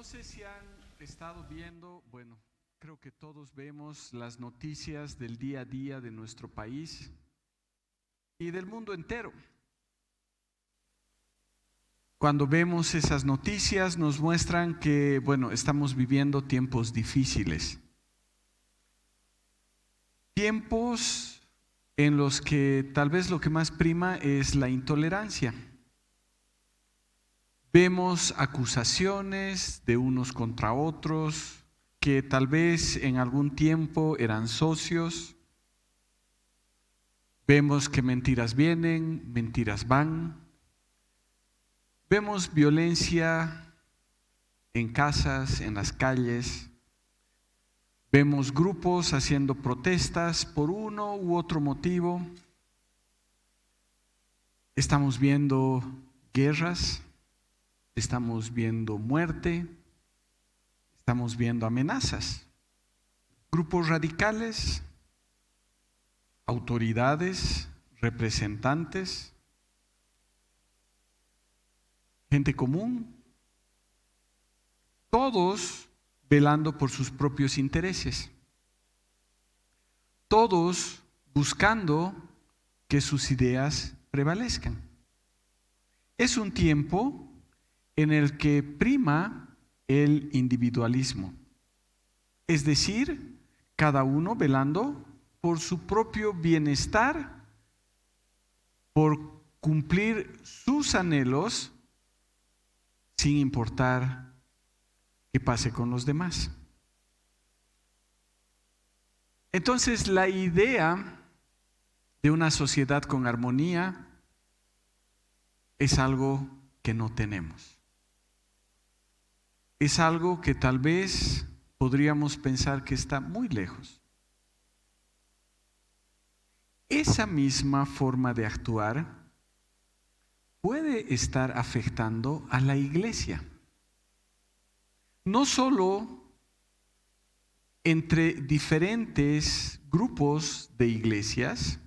No sé si han estado viendo, bueno, creo que todos vemos las noticias del día a día de nuestro país y del mundo entero. Cuando vemos esas noticias nos muestran que, bueno, estamos viviendo tiempos difíciles. Tiempos en los que tal vez lo que más prima es la intolerancia. Vemos acusaciones de unos contra otros que tal vez en algún tiempo eran socios. Vemos que mentiras vienen, mentiras van. Vemos violencia en casas, en las calles. Vemos grupos haciendo protestas por uno u otro motivo. Estamos viendo guerras. Estamos viendo muerte, estamos viendo amenazas, grupos radicales, autoridades, representantes, gente común, todos velando por sus propios intereses, todos buscando que sus ideas prevalezcan. Es un tiempo en el que prima el individualismo, es decir, cada uno velando por su propio bienestar, por cumplir sus anhelos, sin importar qué pase con los demás. Entonces, la idea de una sociedad con armonía es algo que no tenemos. Es algo que tal vez podríamos pensar que está muy lejos. Esa misma forma de actuar puede estar afectando a la iglesia. No solo entre diferentes grupos de iglesias,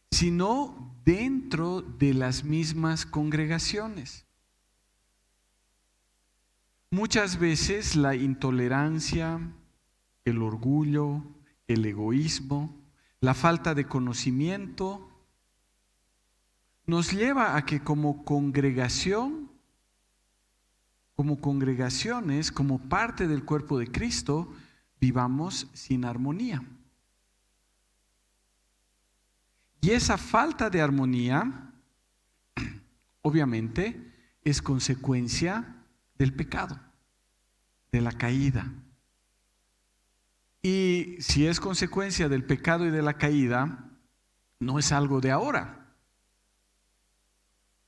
sino dentro de las mismas congregaciones. Muchas veces la intolerancia, el orgullo, el egoísmo, la falta de conocimiento nos lleva a que como congregación, como congregaciones, como parte del cuerpo de Cristo, vivamos sin armonía. Y esa falta de armonía, obviamente, es consecuencia del pecado, de la caída. Y si es consecuencia del pecado y de la caída, no es algo de ahora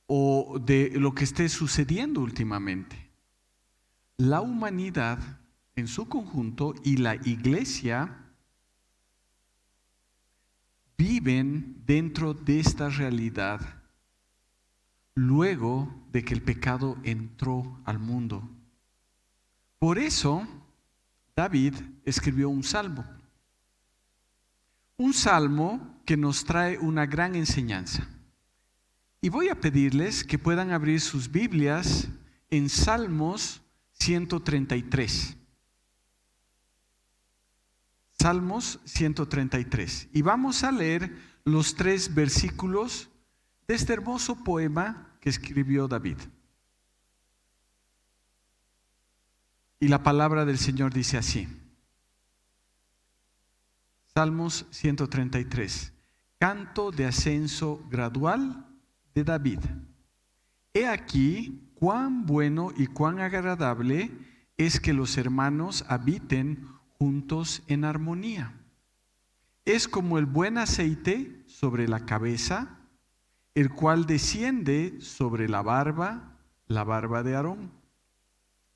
o de lo que esté sucediendo últimamente. La humanidad en su conjunto y la iglesia viven dentro de esta realidad luego de que el pecado entró al mundo. Por eso, David escribió un salmo que nos trae una gran enseñanza. Y voy a pedirles que puedan abrir sus Biblias en Salmos 133. Salmos 133. Y vamos a leer los 3 versículos de este hermoso poema que escribió David. Y la palabra del Señor dice así. Salmos 133. Canto de ascenso gradual de David. He aquí cuán bueno y cuán agradable es que los hermanos habiten juntos en armonía. Es como el buen aceite sobre la cabeza, el cual desciende sobre la barba de Aarón,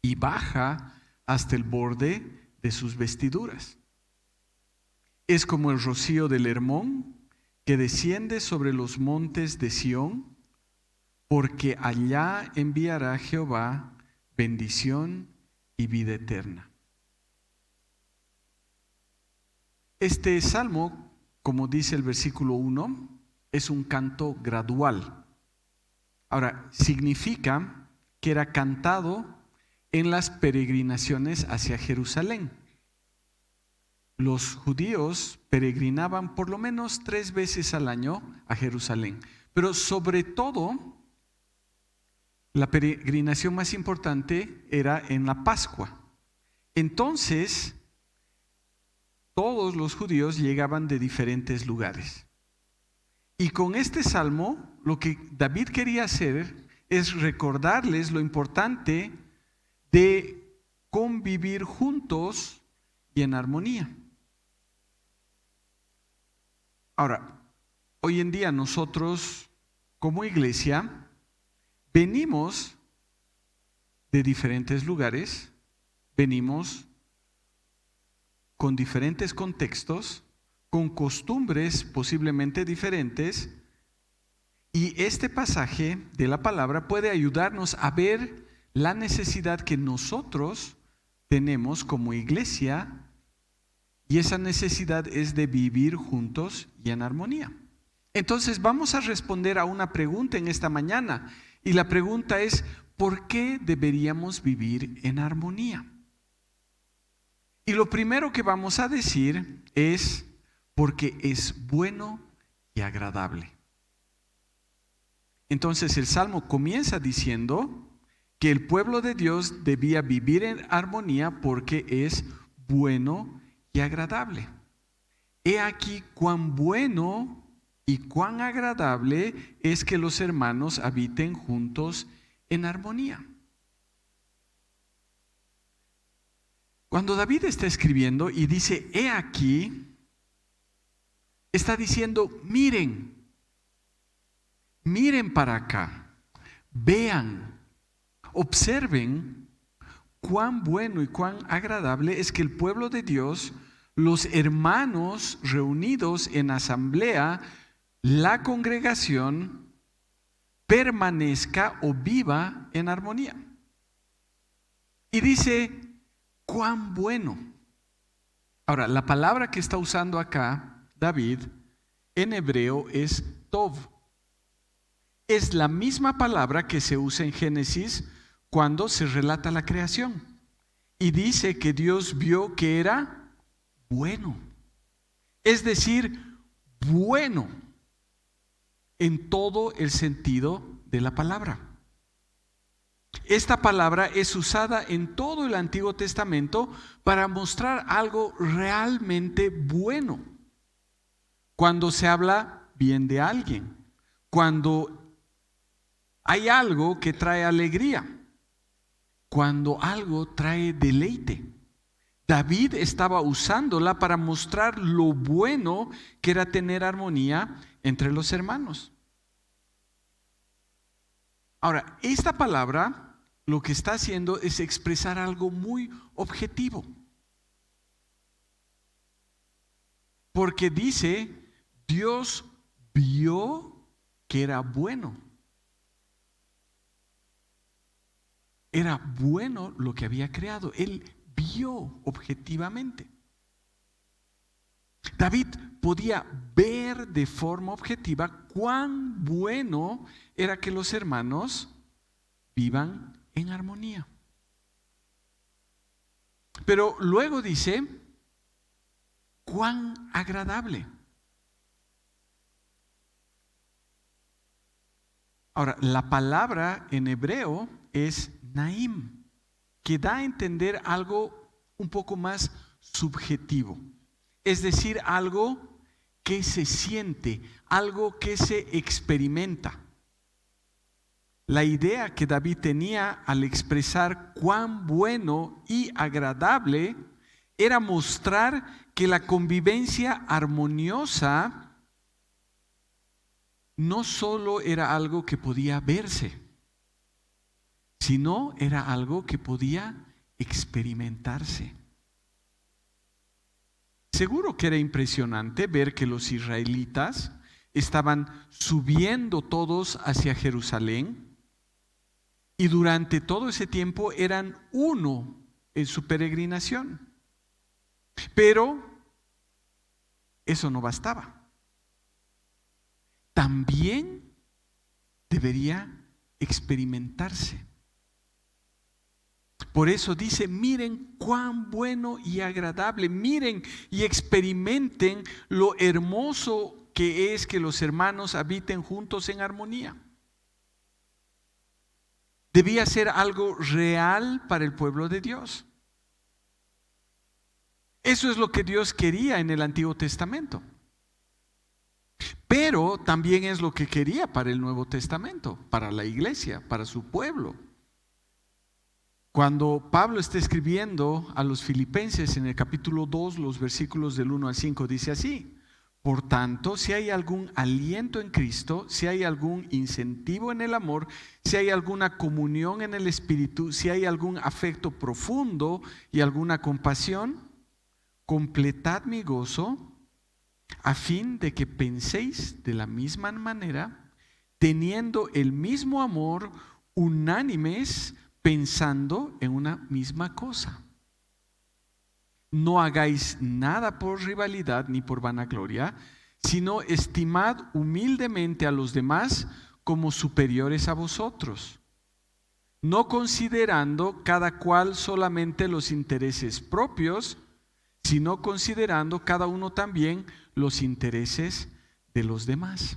y baja hasta el borde de sus vestiduras. Es como el rocío del Hermón, que desciende sobre los montes de Sión, porque allá enviará Jehová bendición y vida eterna. Este salmo, como dice el versículo 1, es un canto gradual. Ahora, significa que era cantado en las peregrinaciones hacia Jerusalén. Los judíos peregrinaban por lo menos 3 veces al año a Jerusalén, pero sobre todo la peregrinación más importante era en la Pascua. Entonces, todos los judíos llegaban de diferentes lugares. Y con este salmo, lo que David quería hacer es recordarles lo importante de convivir juntos y en armonía. Ahora, hoy en día nosotros como iglesia venimos de diferentes lugares, venimos con diferentes contextos, con costumbres posiblemente diferentes, y este pasaje de la palabra puede ayudarnos a ver la necesidad que nosotros tenemos como iglesia, y esa necesidad es de vivir juntos y en armonía. Entonces vamos a responder a una pregunta en esta mañana, y la pregunta es: ¿por qué deberíamos vivir en armonía? Y lo primero que vamos a decir es: porque es bueno y agradable. Entonces el Salmo comienza diciendo que el pueblo de Dios debía vivir en armonía porque es bueno y agradable. He aquí cuán bueno y cuán agradable es que los hermanos habiten juntos en armonía. Cuando David está escribiendo y dice he aquí, está diciendo miren para acá, vean, observen cuán bueno y cuán agradable es que el pueblo de Dios, los hermanos reunidos en asamblea, la congregación, permanezca o viva en armonía. Y dice cuán bueno. Ahora, la palabra que está usando acá David en hebreo es tov. Es la misma palabra que se usa en Génesis cuando se relata la creación. Y dice que Dios vio que era bueno. Es decir, bueno en todo el sentido de la palabra. Esta palabra es usada en todo el Antiguo Testamento para mostrar algo realmente bueno. Cuando se habla bien de alguien, cuando hay algo que trae alegría, cuando algo trae deleite. David estaba usándola para mostrar lo bueno que era tener armonía entre los hermanos. Ahora, esta palabra lo que está haciendo es expresar algo muy objetivo. Porque dice, Dios vio que era bueno. Era bueno lo que había creado. Él vio objetivamente. David podía ver de forma objetiva cuán bueno era que los hermanos vivan en armonía. Pero luego dice, cuán agradable. Ahora, la palabra en hebreo es naim, que da a entender algo un poco más subjetivo. Es decir, algo que se siente, algo que se experimenta. La idea que David tenía al expresar cuán bueno y agradable era mostrar que la convivencia armoniosa no solo era algo que podía verse, sino era algo que podía experimentarse. Seguro que era impresionante ver que los israelitas estaban subiendo todos hacia Jerusalén y durante todo ese tiempo eran uno en su peregrinación. Pero eso no bastaba. También debería experimentarse. Por eso dice, miren cuán bueno y agradable, miren y experimenten lo hermoso que es que los hermanos habiten juntos en armonía. Debía ser algo real para el pueblo de Dios. Eso es lo que Dios quería en el Antiguo Testamento. Pero también es lo que quería para el Nuevo Testamento, para la iglesia, para su pueblo. Cuando Pablo está escribiendo a los filipenses en el capítulo 2, los versículos del 1 al 5, dice así: por tanto, si hay algún aliento en Cristo, si hay algún incentivo en el amor, si hay alguna comunión en el Espíritu, si hay algún afecto profundo y alguna compasión, completad mi gozo, a fin de que penséis de la misma manera, teniendo el mismo amor, unánimes, pensando en una misma cosa. No hagáis nada por rivalidad ni por vanagloria, sino estimad humildemente a los demás como superiores a vosotros, no considerando cada cual solamente los intereses propios, sino considerando cada uno también los intereses de los demás.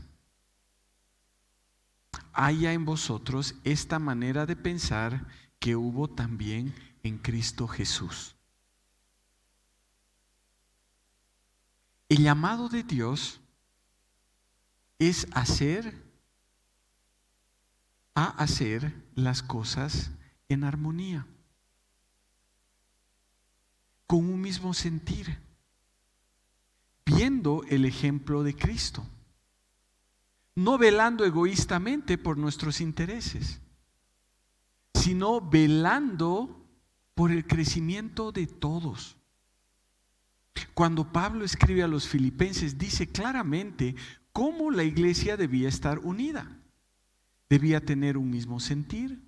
Haya en vosotros esta manera de pensar que hubo también en Cristo Jesús. El llamado de Dios es hacer las cosas en armonía, con un mismo sentir, viendo el ejemplo de Cristo, no velando egoístamente por nuestros intereses, sino velando por el crecimiento de todos. Cuando Pablo escribe a los filipenses, dice claramente cómo la iglesia debía estar unida. Debía tener un mismo sentir,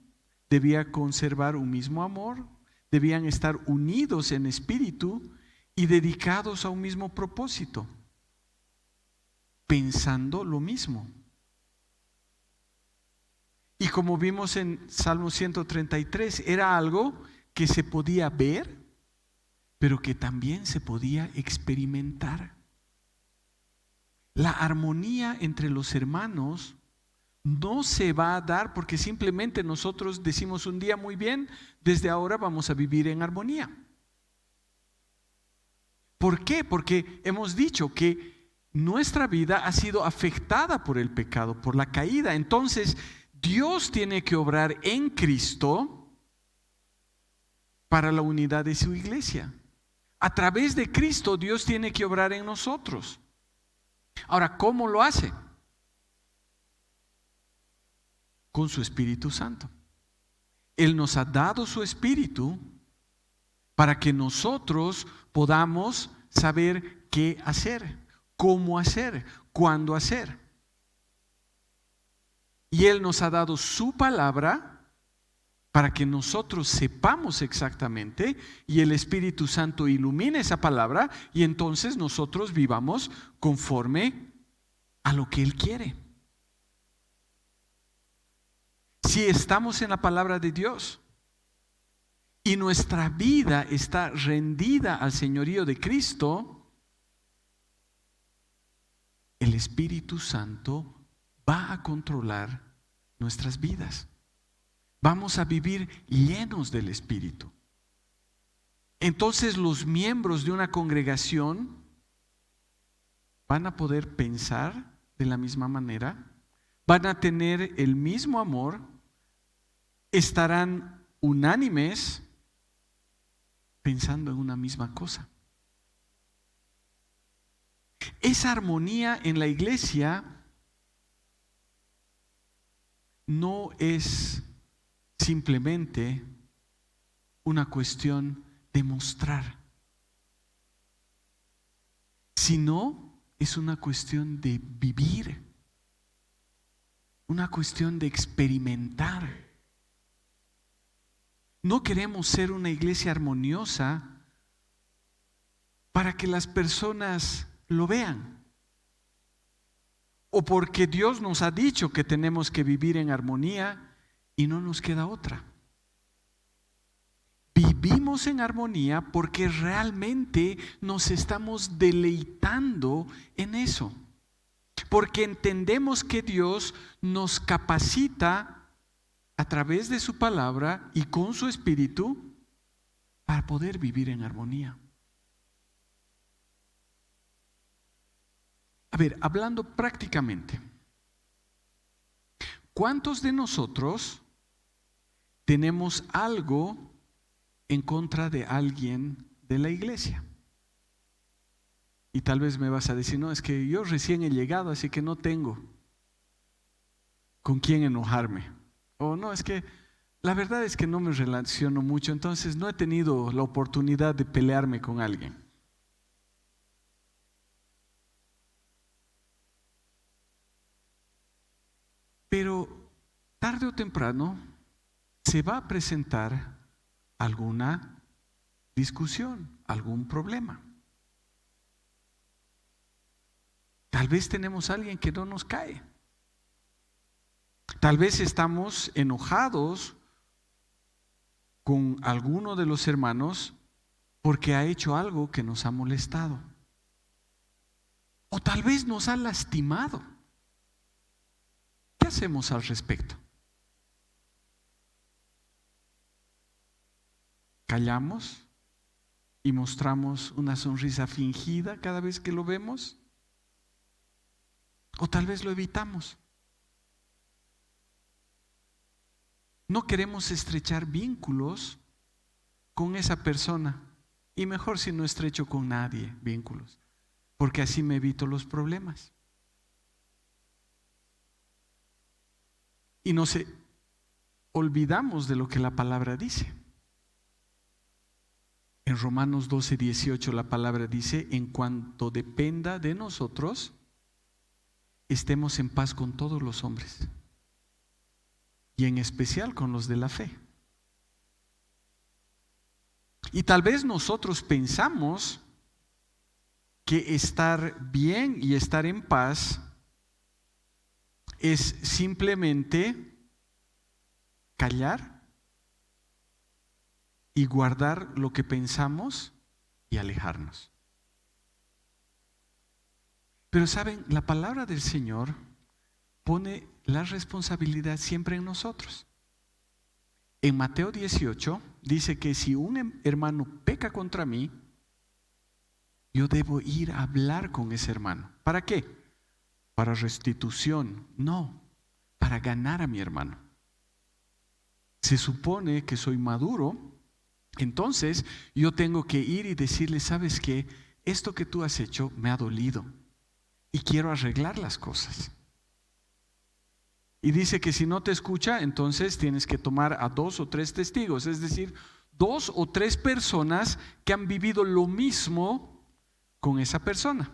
debía conservar un mismo amor, debían estar unidos en espíritu y dedicados a un mismo propósito, pensando lo mismo. Y como vimos en Salmo 133, era algo que se podía ver, pero que también se podía experimentar. La armonía entre los hermanos no se va a dar porque simplemente nosotros decimos un día: muy bien, desde ahora vamos a vivir en armonía. ¿Por qué? Porque hemos dicho que nuestra vida ha sido afectada por el pecado, por la caída. Entonces, Dios tiene que obrar en Cristo para la unidad de su iglesia. A través de Cristo, Dios tiene que obrar en nosotros. Ahora, ¿cómo lo hace? Con su Espíritu Santo. Él nos ha dado su Espíritu para que nosotros podamos saber qué hacer, cómo hacer, cuándo hacer. Y Él nos ha dado su palabra para que nosotros sepamos exactamente y el Espíritu Santo ilumine esa palabra y entonces nosotros vivamos conforme a lo que Él quiere. Si estamos en la palabra de Dios y nuestra vida está rendida al señorío de Cristo, el Espíritu Santo va a controlar nuestras vidas. Vamos a vivir llenos del Espíritu. Entonces los miembros de una congregación van a poder pensar de la misma manera, van a tener el mismo amor, estarán unánimes pensando en una misma cosa. Esa armonía en la iglesia no es simplemente una cuestión de mostrar, sino es una cuestión de vivir, una cuestión de experimentar. No queremos ser una iglesia armoniosa para que las personas lo vean, o porque Dios nos ha dicho que tenemos que vivir en armonía y no nos queda otra. vivimos en armonía porque realmente nos estamos deleitando en eso. Porque entendemos que Dios nos capacita a través de su palabra y con su espíritu para poder vivir en armonía. A ver, hablando prácticamente, ¿cuántos de nosotros tenemos algo en contra de alguien de la iglesia? Y tal vez me vas a decir, no, es que yo recién he llegado, así que no tengo con quién enojarme. O no, es que la verdad es que no me relaciono mucho, entonces no he tenido la oportunidad de pelearme con alguien. Pero tarde o temprano se va a presentar alguna discusión, algún problema. Tal vez tenemos a alguien que no nos cae. Tal vez estamos enojados con alguno de los hermanos porque ha hecho algo que nos ha molestado. O tal vez nos ha lastimado. ¿Qué hacemos al respecto? ¿Callamos y mostramos una sonrisa fingida cada vez que lo vemos? O tal vez lo evitamos. No queremos estrechar vínculos con esa persona. Y mejor si no estrecho con nadie vínculos, porque así me evito los problemas. Y nos olvidamos de lo que la palabra dice. En Romanos 12:18 la palabra dice: en cuanto dependa de nosotros, estemos en paz con todos los hombres, y en especial con los de la fe. Y tal vez nosotros pensamos que estar bien y estar en paz es simplemente callar y guardar lo que pensamos y alejarnos. Pero saben, la palabra del Señor pone la responsabilidad siempre en nosotros. En Mateo 18 dice que si un hermano peca contra mí, yo debo ir a hablar con ese hermano. ¿Para qué? ¿Para restitución? No, para ganar a mi hermano. Se supone que soy maduro, entonces yo tengo que ir y decirle: ¿sabes qué? Esto que tú has hecho me ha dolido y quiero arreglar las cosas. Y dice que si no te escucha, entonces tienes que tomar a 2 o 3 testigos, es decir, 2 o 3 personas que han vivido lo mismo con esa persona.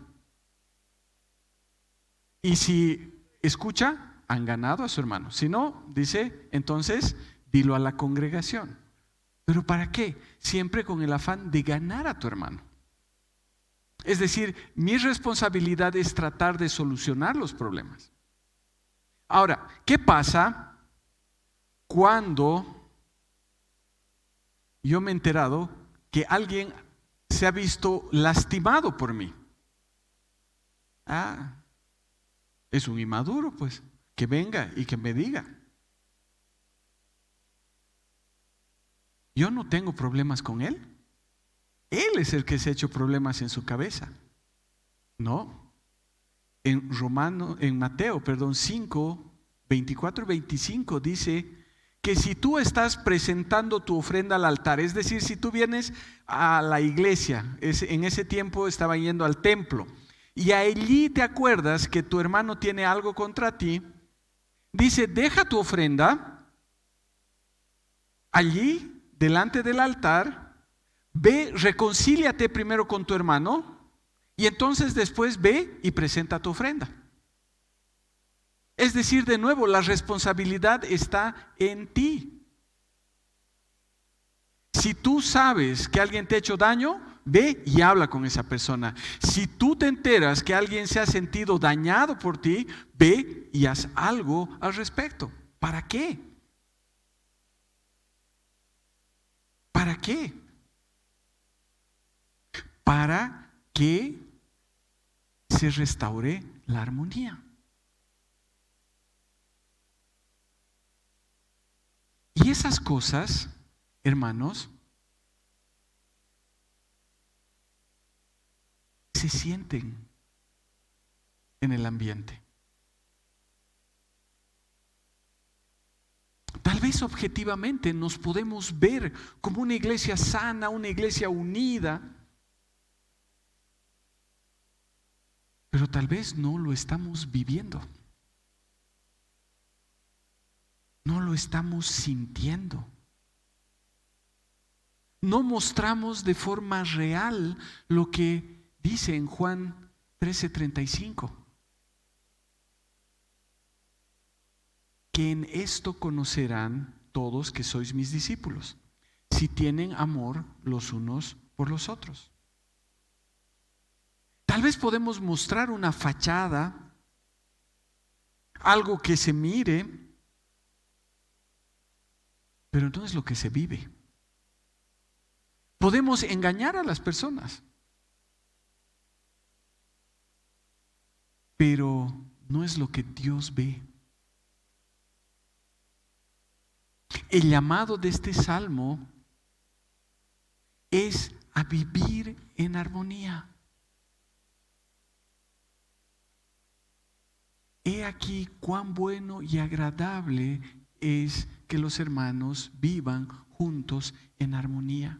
Y si escucha, han ganado a su hermano. Si no, dice, entonces dilo a la congregación. ¿Pero para qué? Siempre con el afán de ganar a tu hermano. Es decir, mi responsabilidad es tratar de solucionar los problemas. Ahora, ¿qué pasa cuando yo me he enterado que alguien se ha visto lastimado por mí? Es un inmaduro, pues, que venga y que me diga. Yo no tengo problemas con él. Él es el que se ha hecho problemas en su cabeza. No. En Mateo 5, 24 y 25 dice que si tú estás presentando tu ofrenda al altar, es decir, si tú vienes a la iglesia, en ese tiempo estaba yendo al templo, y allí te acuerdas que tu hermano tiene algo contra ti, dice: deja tu ofrenda allí delante del altar, ve, reconcíliate primero con tu hermano y entonces después ve y presenta tu ofrenda. Es decir, de nuevo, la responsabilidad está en ti. Si tú sabes que alguien te ha hecho daño, ve y habla con esa persona. Si tú te enteras que alguien se ha sentido dañado por ti, ve y haz algo al respecto. ¿Para qué? ¿Para qué? Para que se restaure la armonía. Y esas cosas, hermanos, se sienten en el ambiente. Tal vez objetivamente nos podemos ver como una iglesia sana, una iglesia unida, pero tal vez no lo estamos viviendo. No lo estamos sintiendo. No mostramos de forma real lo que dice en Juan 13:35. Que en esto conocerán todos que sois mis discípulos, si tienen amor los unos por los otros. Tal vez podemos mostrar una fachada, algo que se mire, pero no es lo que se vive. Podemos engañar a las personas, pero no es lo que Dios ve. El llamado de este salmo es a vivir en armonía. He aquí cuán bueno y agradable es que los hermanos vivan juntos en armonía.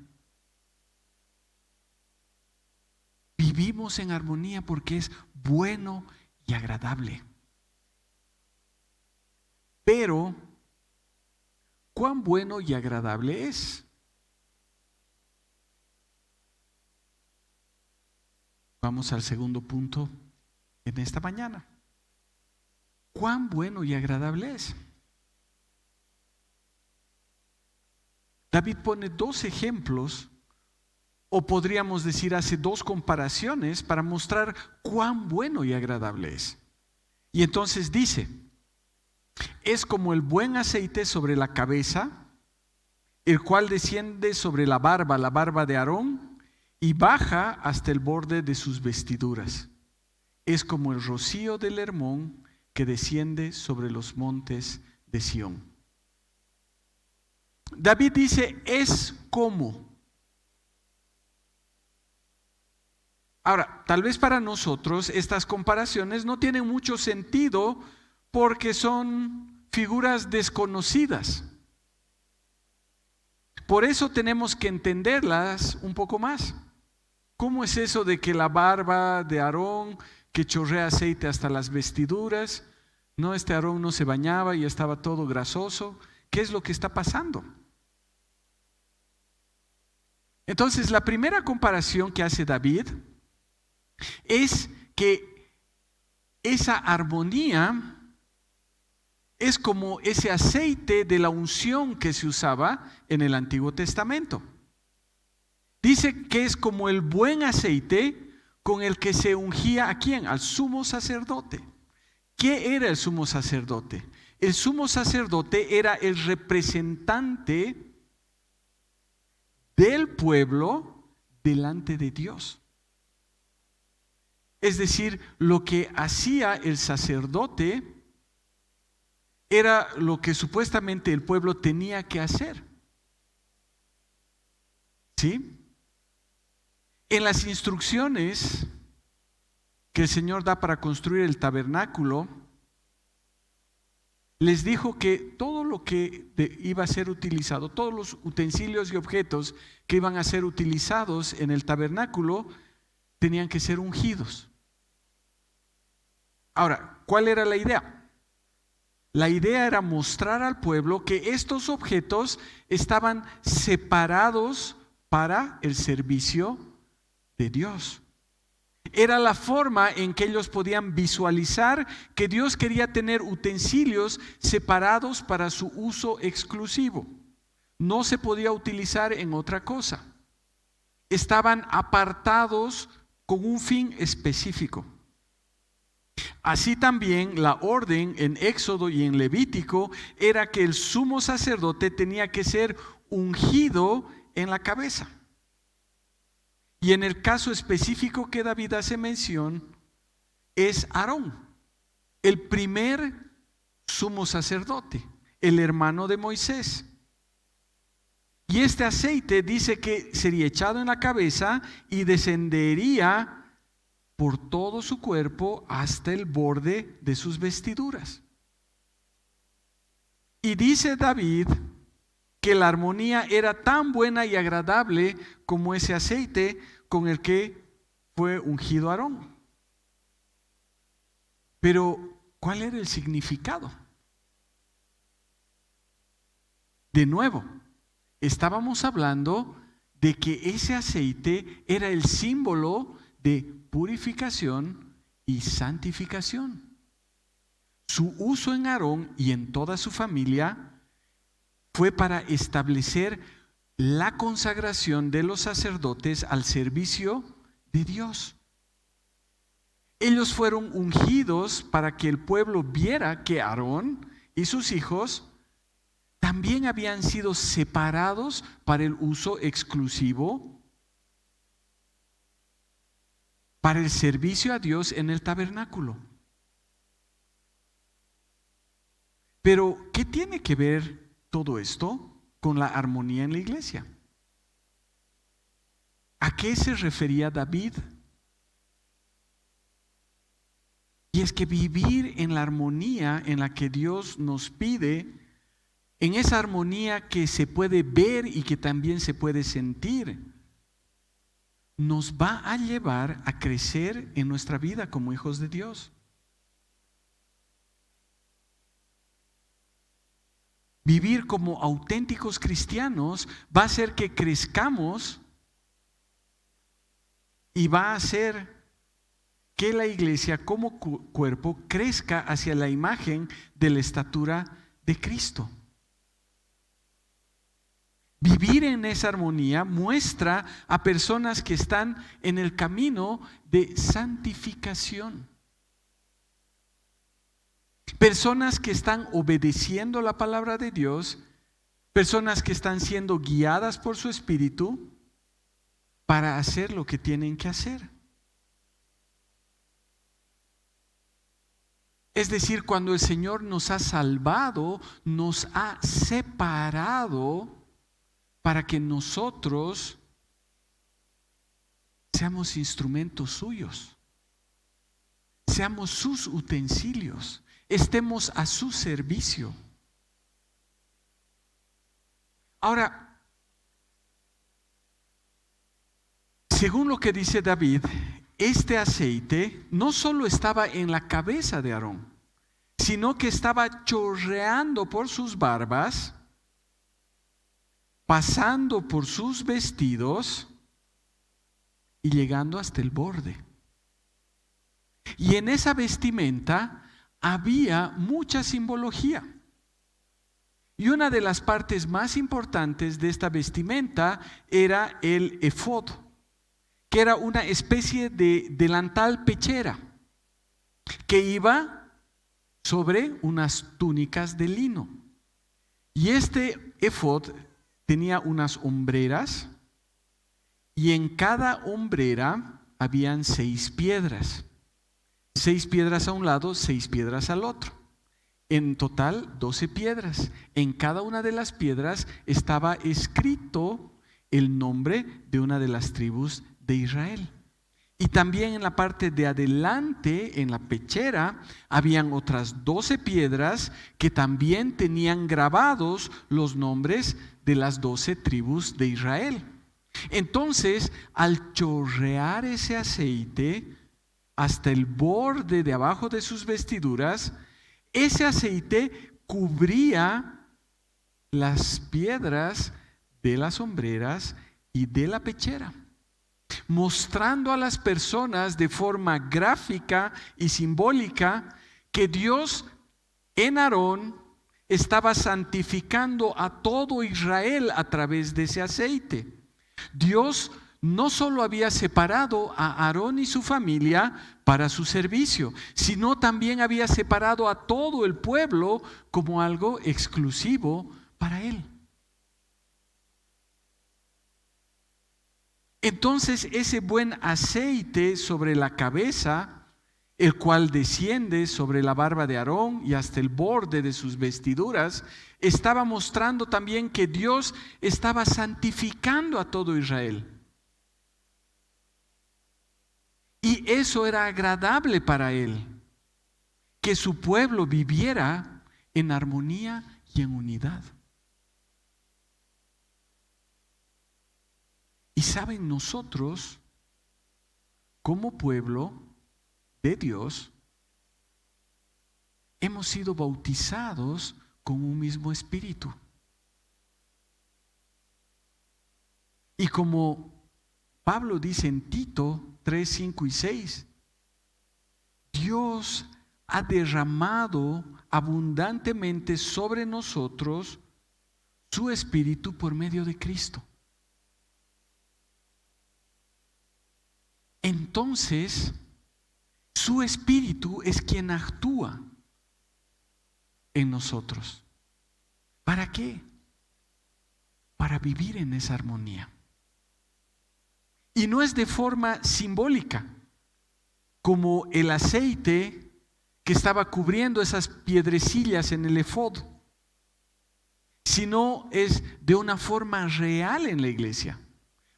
Vivimos en armonía porque es bueno y agradable. Pero ¿cuán bueno y agradable es? Vamos al segundo punto en esta mañana. ¿Cuán bueno y agradable es? David pone dos ejemplos, o podríamos decir hace dos comparaciones para mostrar cuán bueno y agradable es. Y entonces dice, es como el buen aceite sobre la cabeza, el cual desciende sobre la barba de Aarón, y baja hasta el borde de sus vestiduras. Es como el rocío del Hermón que desciende sobre los montes de Sión. David dice, es como. Ahora, tal vez para nosotros estas comparaciones no tienen mucho sentido porque son figuras desconocidas. Por eso tenemos que entenderlas un poco más. ¿Cómo es eso de que la barba de Aarón que chorrea aceite hasta las vestiduras? No, este Aarón no se bañaba y estaba todo grasoso. ¿Qué es lo que está pasando? Entonces, la primera comparación que hace David es que esa armonía es como ese aceite de la unción que se usaba en el Antiguo Testamento. Dice que es como el buen aceite con el que se ungía ¿a quién? Al sumo sacerdote. ¿Qué era el sumo sacerdote? El sumo sacerdote era el representante del pueblo delante de Dios. Es decir, lo que hacía el sacerdote era lo que supuestamente el pueblo tenía que hacer. ¿Sí? En las instrucciones que el Señor da para construir el tabernáculo, les dijo que todo lo que iba a ser utilizado, todos los utensilios y objetos que iban a ser utilizados en el tabernáculo, tenían que ser ungidos. Ahora, ¿cuál era la idea? La idea era mostrar al pueblo que estos objetos estaban separados para el servicio de Dios. Era la forma en que ellos podían visualizar que Dios quería tener utensilios separados para su uso exclusivo. No se podía utilizar en otra cosa. Estaban apartados con un fin específico. Así también la orden en Éxodo y en Levítico era que el sumo sacerdote tenía que ser ungido en la cabeza. Y en el caso específico que David hace mención, es Aarón, el primer sumo sacerdote, el hermano de Moisés. Y este aceite dice que sería echado en la cabeza y descendería por todo su cuerpo hasta el borde de sus vestiduras. Y dice David que la armonía era tan buena y agradable como ese aceite con el que fue ungido Aarón. Pero, ¿cuál era el significado? De nuevo, estábamos hablando de que ese aceite era el símbolo de purificación y santificación. Su uso en Aarón y en toda su familia fue para establecer la consagración de los sacerdotes al servicio de Dios. Ellos fueron ungidos para que el pueblo viera que Aarón y sus hijos también habían sido separados para el uso exclusivo, para el servicio a Dios en el tabernáculo. Pero, ¿qué tiene que ver todo esto con la armonía en la iglesia? ¿A qué se refería David? Y es que vivir en la armonía en la que Dios nos pide, en esa armonía que se puede ver y que también se puede sentir, nos va a llevar a crecer en nuestra vida como hijos de Dios. Vivir como auténticos cristianos va a hacer que crezcamos y va a hacer que la iglesia como cuerpo crezca hacia la imagen de la estatura de Cristo. Vivir en esa armonía muestra a personas que están en el camino de santificación. Personas que están obedeciendo la palabra de Dios, personas que están siendo guiadas por su espíritu para hacer lo que tienen que hacer. Es decir, cuando el Señor nos ha salvado, nos ha separado para que nosotros seamos instrumentos suyos, seamos sus utensilios, estemos a su servicio. Ahora, según lo que dice David, este aceite no solo estaba en la cabeza de Aarón, sino que estaba chorreando por sus barbas, pasando por sus vestidos y llegando hasta el borde. Y en esa vestimenta había mucha simbología. Y una de las partes más importantes de esta vestimenta era el efod, que era una especie de delantal pechera que iba sobre unas túnicas de lino. Y este efod tenía unas hombreras y en cada hombrera habían 6 piedras. 6 piedras a un lado, 6 piedras al otro. En total 12 piedras. En cada una de las piedras estaba escrito el nombre de una de las tribus de Israel. Y también en la parte de adelante, en la pechera, habían otras 12 piedras que también tenían grabados los nombres de las 12 tribus de Israel. Entonces, al chorrear ese aceite hasta el borde de abajo de sus vestiduras, ese aceite cubría las piedras de las hombreras y de la pechera, mostrando a las personas de forma gráfica y simbólica que Dios en Aarón estaba santificando a todo Israel a través de ese aceite. Dios no solo había separado a Aarón y su familia para su servicio, sino también había separado a todo el pueblo como algo exclusivo para él. Entonces ese buen aceite sobre la cabeza, el cual desciende sobre la barba de Aarón y hasta el borde de sus vestiduras, estaba mostrando también que Dios estaba santificando a todo Israel. Y eso era agradable para él, que su pueblo viviera en armonía y en unidad. Y saben, nosotros, como pueblo de Dios, hemos sido bautizados con un mismo espíritu. Y como Pablo dice en Tito 3, 5 y 6, Dios ha derramado abundantemente sobre nosotros su espíritu por medio de Cristo. Entonces, su espíritu es quien actúa en nosotros. ¿Para qué? Para vivir en esa armonía. Y no es de forma simbólica, como el aceite que estaba cubriendo esas piedrecillas en el efod, sino es de una forma real en la iglesia,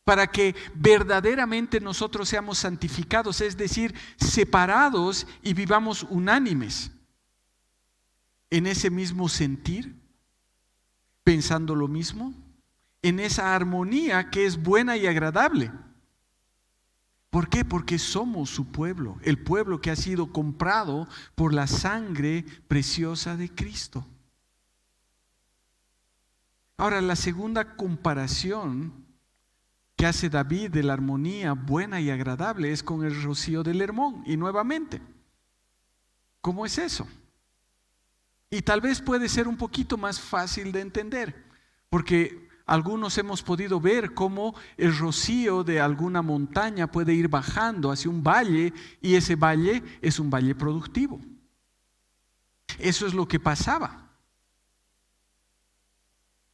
para que verdaderamente nosotros seamos santificados, es decir, separados y vivamos unánimes en ese mismo sentir, pensando lo mismo, en esa armonía que es buena y agradable. ¿Por qué? Porque somos su pueblo, el pueblo que ha sido comprado por la sangre preciosa de Cristo. Ahora, la segunda comparación que hace David de la armonía buena y agradable es con el rocío del Hermón. Y nuevamente, ¿cómo es eso? Y tal vez puede ser un poquito más fácil de entender, porque algunos hemos podido ver cómo el rocío de alguna montaña puede ir bajando hacia un valle, y ese valle es un valle productivo. Eso es lo que pasaba.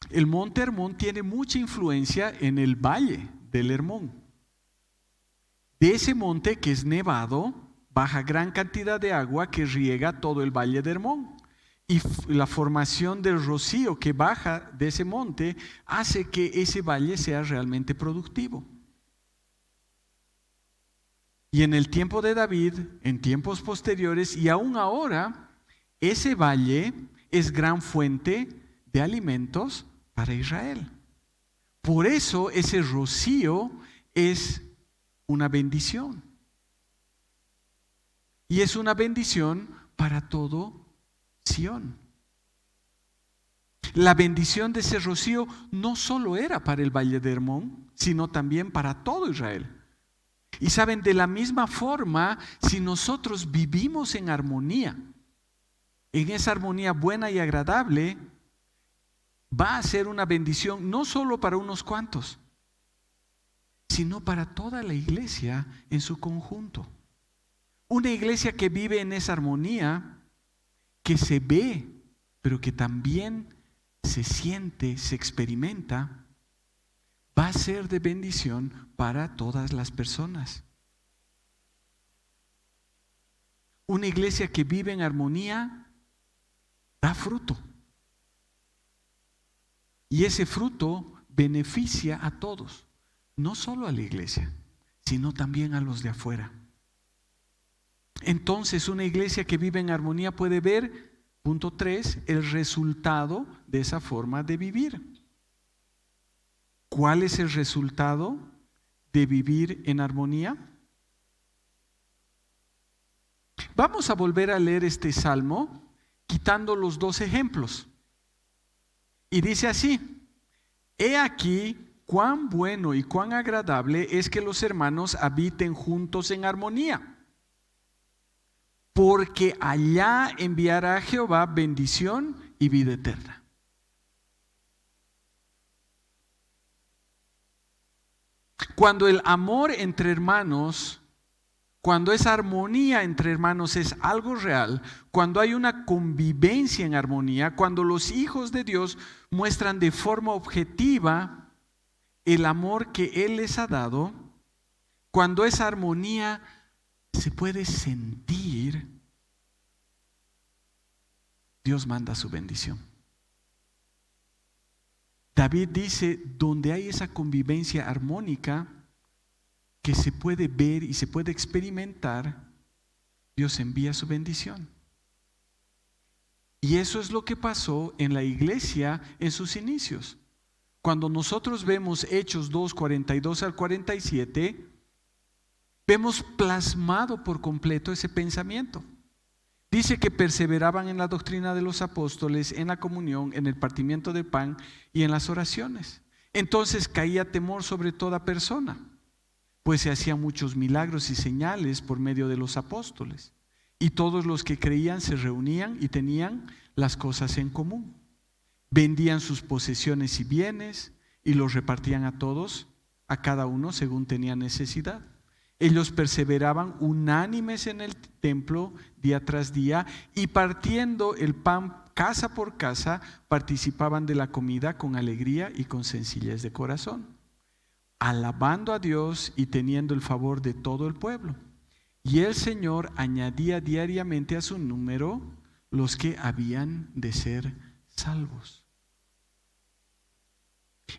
El monte Hermón tiene mucha influencia en el valle del Hermón. De ese monte que es nevado, baja gran cantidad de agua que riega todo el valle de Hermón. Y la formación del rocío que baja de ese monte hace que ese valle sea realmente productivo. Y en el tiempo de David, en tiempos posteriores y aún ahora, ese valle es gran fuente de alimentos para Israel. Por eso ese rocío es una bendición. Y es una bendición para todo Sión. La bendición de ese rocío no solo era para el valle de Hermón, sino también para todo Israel. Y saben, de la misma forma, si nosotros vivimos en armonía, en esa armonía buena y agradable, va a ser una bendición no solo para unos cuantos, sino para toda la iglesia en su conjunto. Una iglesia que vive en esa armonía, que se ve, pero que también se siente, se experimenta, va a ser de bendición para todas las personas. Una iglesia que vive en armonía da fruto. Y ese fruto beneficia a todos, no solo a la iglesia, sino también a los de afuera. Entonces, una iglesia que vive en armonía puede ver, punto 3, el resultado de esa forma de vivir. ¿Cuál es el resultado de vivir en armonía? Vamos a volver a leer este salmo quitando los dos ejemplos. Y dice así: he aquí cuán bueno y cuán agradable es que los hermanos habiten juntos en armonía. Porque allá enviará Jehová bendición y vida eterna. Cuando el amor entre hermanos, cuando esa armonía entre hermanos es algo real, cuando hay una convivencia en armonía, cuando los hijos de Dios muestran de forma objetiva el amor que Él les ha dado, cuando esa armonía se puede sentir, Dios manda su bendición. David dice, donde hay esa convivencia armónica que se puede ver y se puede experimentar, Dios envía su bendición. Y eso es lo que pasó en la iglesia en sus inicios. Cuando nosotros vemos Hechos 2, 42 al 47, vemos plasmado por completo ese pensamiento. Dice que perseveraban en la doctrina de los apóstoles, en la comunión, en el partimiento de pan y en las oraciones. Entonces caía temor sobre toda persona, pues se hacían muchos milagros y señales por medio de los apóstoles. Y todos los que creían se reunían y tenían las cosas en común. Vendían sus posesiones y bienes y los repartían a todos, a cada uno según tenía necesidad. Ellos perseveraban unánimes en el templo día tras día y partiendo el pan casa por casa, participaban de la comida con alegría y con sencillez de corazón, alabando a Dios y teniendo el favor de todo el pueblo. Y el Señor añadía diariamente a su número los que habían de ser salvos.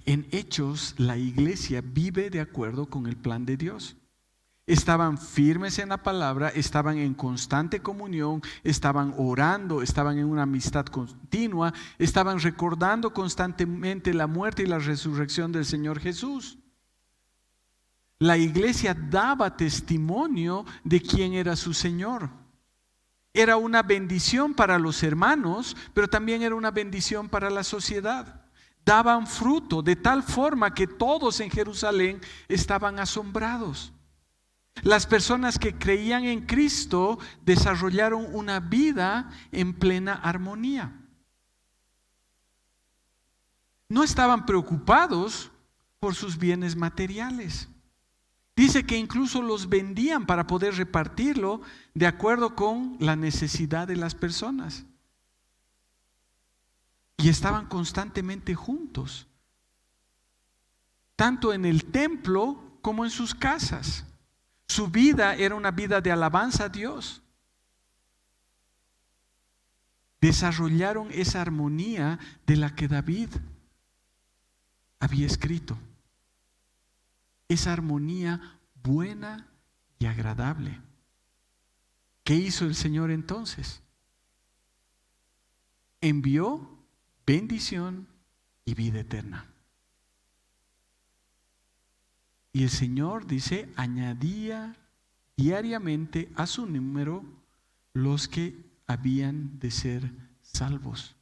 En Hechos, la iglesia vive de acuerdo con el plan de Dios. Estaban firmes en la palabra, estaban en constante comunión, estaban orando, estaban en una amistad continua, estaban recordando constantemente la muerte y la resurrección del Señor Jesús. La iglesia daba testimonio de quién era su Señor. Era una bendición para los hermanos, pero también era una bendición para la sociedad. Daban fruto de tal forma que todos en Jerusalén estaban asombrados. Las personas que creían en Cristo desarrollaron una vida en plena armonía. No estaban preocupados por sus bienes materiales. Dice que incluso los vendían para poder repartirlo de acuerdo con la necesidad de las personas. Y estaban constantemente juntos, tanto en el templo como en sus casas. Su vida era una vida de alabanza a Dios. Desarrollaron esa armonía de la que David había escrito. Esa armonía buena y agradable. ¿Qué hizo el Señor entonces? Envió bendición y vida eterna. Y el Señor dice, añadía diariamente a su número los que habían de ser salvos.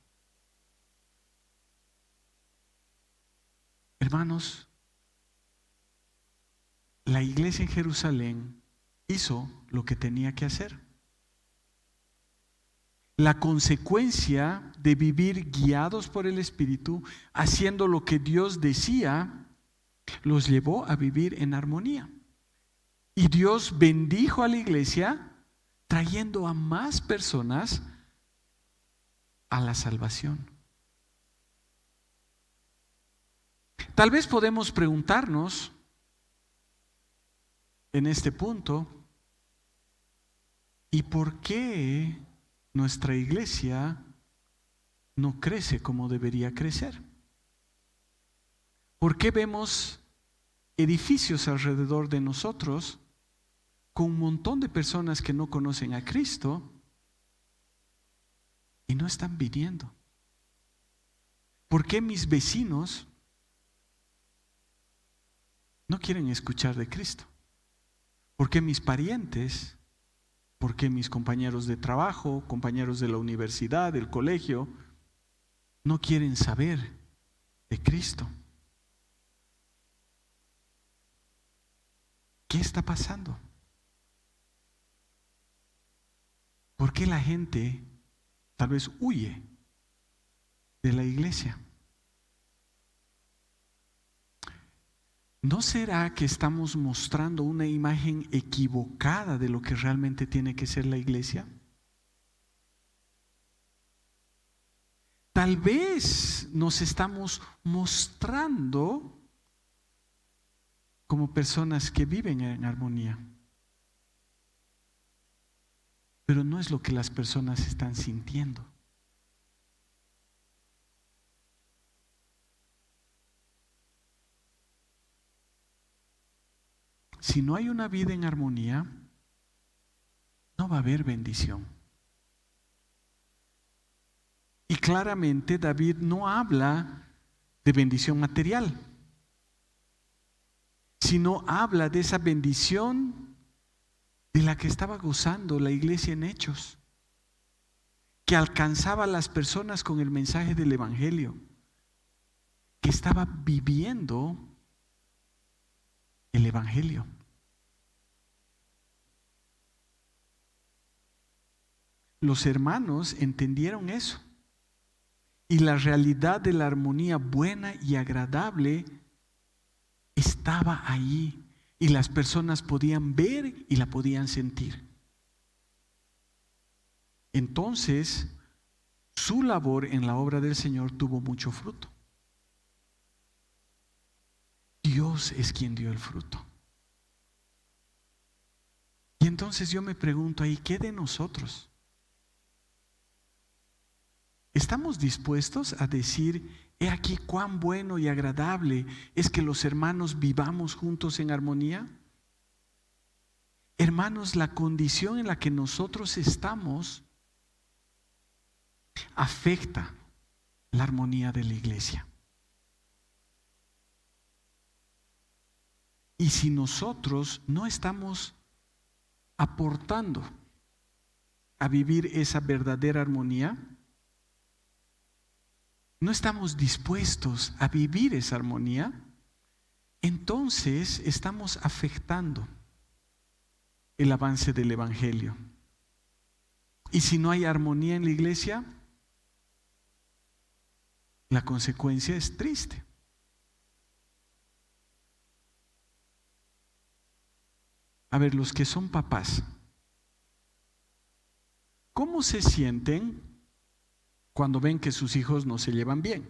Hermanos, la iglesia en Jerusalén hizo lo que tenía que hacer. La consecuencia de vivir guiados por el Espíritu, haciendo lo que Dios decía, los llevó a vivir en armonía. Y Dios bendijo a la iglesia, trayendo a más personas a la salvación. Tal vez podemos preguntarnos en este punto, ¿y por qué nuestra iglesia no crece como debería crecer? ¿Por qué vemos edificios alrededor de nosotros con un montón de personas que no conocen a Cristo y no están viniendo? ¿Por qué mis vecinos no quieren escuchar de Cristo? ¿Por qué mis parientes? ¿Por qué mis compañeros de trabajo, compañeros de la universidad, del colegio, no quieren saber de Cristo? ¿Qué está pasando? ¿Por qué la gente tal vez huye de la iglesia? ¿No será que estamos mostrando una imagen equivocada de lo que realmente tiene que ser la iglesia? Tal vez nos estamos mostrando como personas que viven en armonía. Pero no es lo que las personas están sintiendo. Si no hay una vida en armonía, no va a haber bendición. Y claramente David no habla de bendición material, sino habla de esa bendición de la que estaba gozando la iglesia en Hechos, que alcanzaba a las personas con el mensaje del Evangelio, que estaba viviendo el Evangelio. Los hermanos entendieron eso. Y la realidad de la armonía buena y agradable estaba ahí. Y las personas podían ver y la podían sentir. Entonces, su labor en la obra del Señor tuvo mucho fruto. Dios es quien dio el fruto. Y entonces yo me pregunto ahí, ¿qué de nosotros? ¿Estamos dispuestos a decir, he aquí cuán bueno y agradable es que los hermanos vivamos juntos en armonía? Hermanos, la condición en la que nosotros estamos afecta la armonía de la iglesia. Y si nosotros no estamos aportando a vivir esa verdadera armonía, no estamos dispuestos a vivir esa armonía, entonces estamos afectando el avance del Evangelio. Y si no hay armonía en la iglesia, la consecuencia es triste. A ver, los que son papás, ¿cómo se sienten cuando ven que sus hijos no se llevan bien?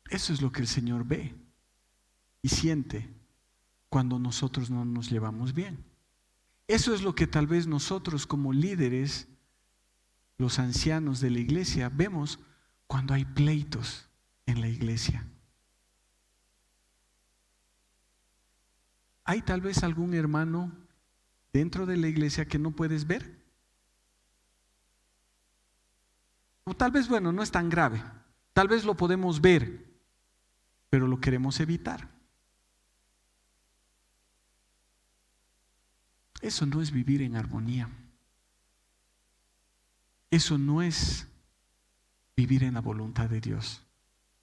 Eso es lo que el Señor ve y siente cuando nosotros no nos llevamos bien. Eso es lo que tal vez nosotros como líderes, los ancianos de la iglesia, vemos cuando hay pleitos en la iglesia. ¿Hay tal vez algún hermano dentro de la iglesia que no puedes ver? O tal vez, bueno, no es tan grave. Tal vez lo podemos ver, pero lo queremos evitar. Eso no es vivir en armonía. Eso no es vivir en la voluntad de Dios.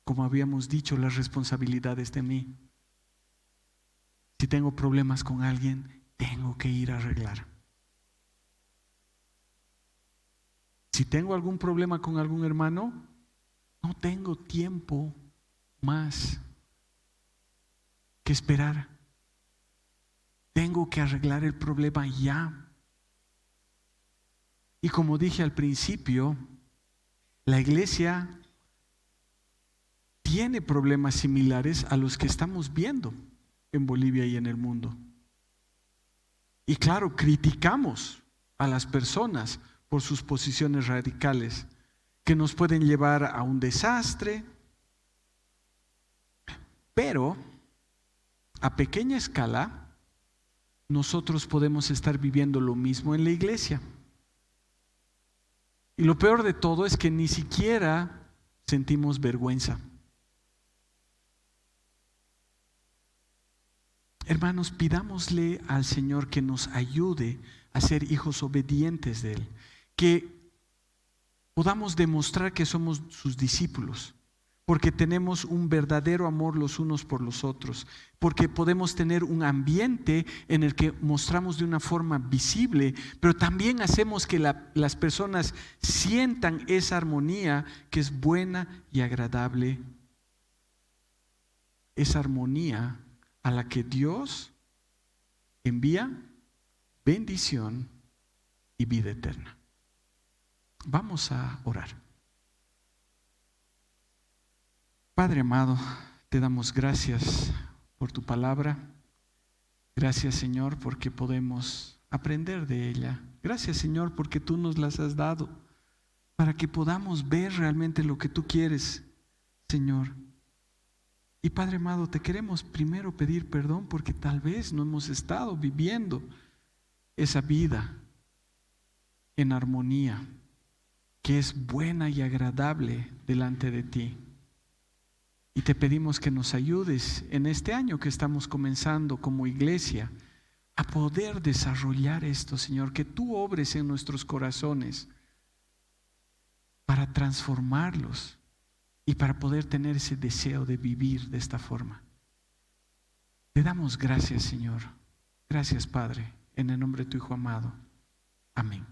Como habíamos dicho, las responsabilidades de mí. Si tengo problemas con alguien, tengo que ir a arreglar. Si tengo algún problema con algún hermano, no tengo tiempo más que esperar. Tengo que arreglar el problema ya. Y como dije al principio, la iglesia tiene problemas similares a los que estamos viendo en Bolivia y en el mundo. Y claro, criticamos a las personas por sus posiciones radicales que nos pueden llevar a un desastre, pero a pequeña escala nosotros podemos estar viviendo lo mismo en la iglesia. Y lo peor de todo es que ni siquiera sentimos vergüenza. Hermanos, pidámosle al Señor que nos ayude a ser hijos obedientes de Él, que podamos demostrar que somos sus discípulos, porque tenemos un verdadero amor los unos por los otros, porque podemos tener un ambiente en el que mostramos de una forma visible, pero también hacemos que las personas sientan esa armonía que es buena y agradable, esa armonía a la que Dios envía bendición y vida eterna. Vamos a orar. Padre amado, te damos gracias por tu palabra. Gracias, Señor, porque podemos aprender de ella. Gracias, Señor, porque tú nos las has dado para que podamos ver realmente lo que tú quieres, Señor. Y Padre amado, te queremos primero pedir perdón porque tal vez no hemos estado viviendo esa vida en armonía, que es buena y agradable delante de ti. Y te pedimos que nos ayudes en este año que estamos comenzando como iglesia a poder desarrollar esto, Señor, que tú obres en nuestros corazones para transformarlos y para poder tener ese deseo de vivir de esta forma. Te damos gracias, Señor. Gracias, Padre, en el nombre de tu Hijo amado. Amén.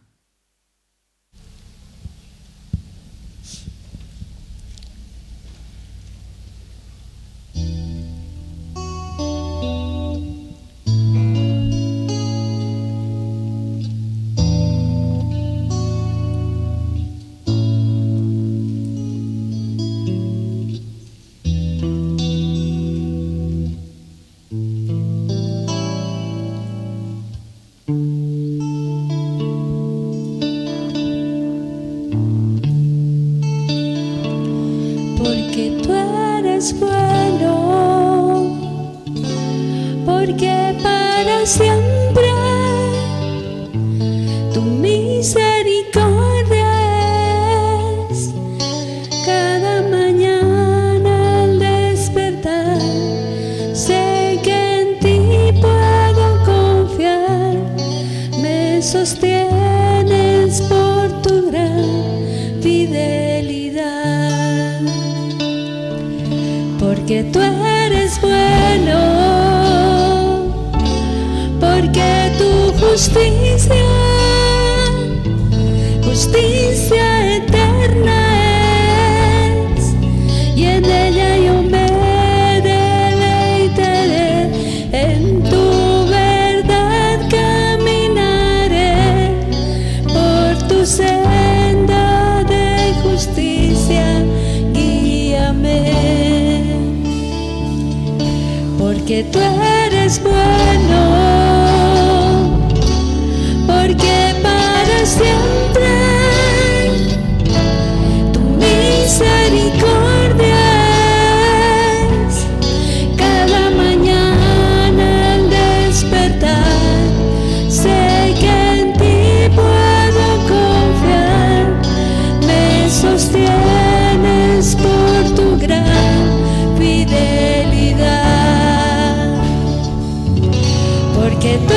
Porque tú eres bueno, porque para siempre tu misericordia es. Cada mañana al despertar sé que en ti puedo confiar. Me sostienes por tu gran fidelidad. Porque tú eres bueno, porque tu justicia, justicia eterna es, y en ella yo me deleitaré, en tu verdad caminaré, por tu senda de justicia guíame. Porque tú eres bueno, porque para siempre tu misericordia es. Cada mañana al despertar sé que en ti puedo confiar. Me sostienes por tu gran fidelidad. Porque tú